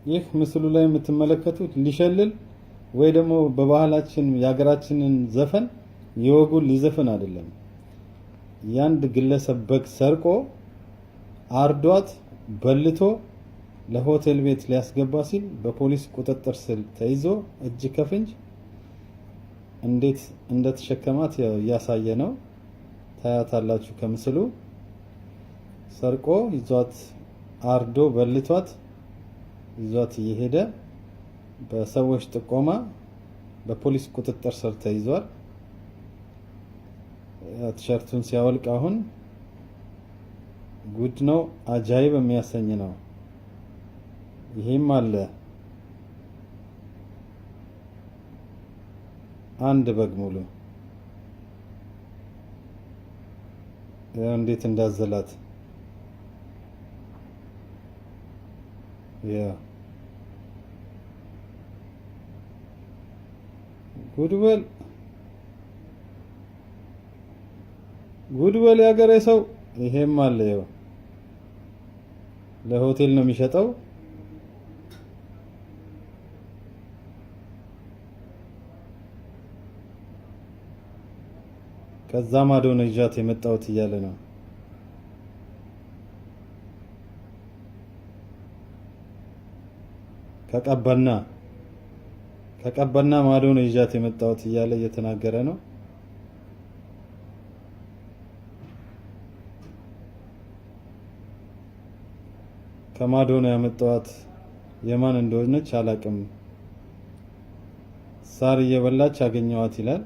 ይህ ምስሉ ላይ የምትመለከቱት ሊሸልል ወይ ደግሞ በባህላችን ያገራችንን ዘፈን የወጉን ሊዘፈን አይደለም። ያንድ ግለሰብ በግ ሰርቆ አርዷት በልቶ ለሆቴል ቤት ሊያስገባ ሲል በፖሊስ ቁጥጥር ስር ተይዞ እጅ ከፍንጅ እንዴት እንደተሸከማት ያሳየ ነው። ታያታላችሁ ከምስሉ። ሰርቆ ይዟት አርዶ በልቷት ይዟት እየሄደ በሰዎች ጥቆማ በፖሊስ ቁጥጥር ስር ተይዟል። ቲሸርቱን ሲያወልቅ አሁን ጉድ ነው፣ አጃይብ የሚያሰኝ ነው። ይሄም አለ አንድ በግ ሙሉ እንዴት እንዳዘላት ጉድበል ያገሬ ሰው። ይሄም አለ ይኸው ለሆቴል ነው የሚሸጠው። ከዛ ማዶ ነው ይዣት የመጣሁት እያለ ነው። ከቀበና ማዶ ነው ይዣት የመጣሁት እያለ እየተናገረ ነው። ከማዶ ነው ያመጣኋት፣ የማን እንደሆነች አላቅም። ሳር እየበላች አገኘዋት ይላል።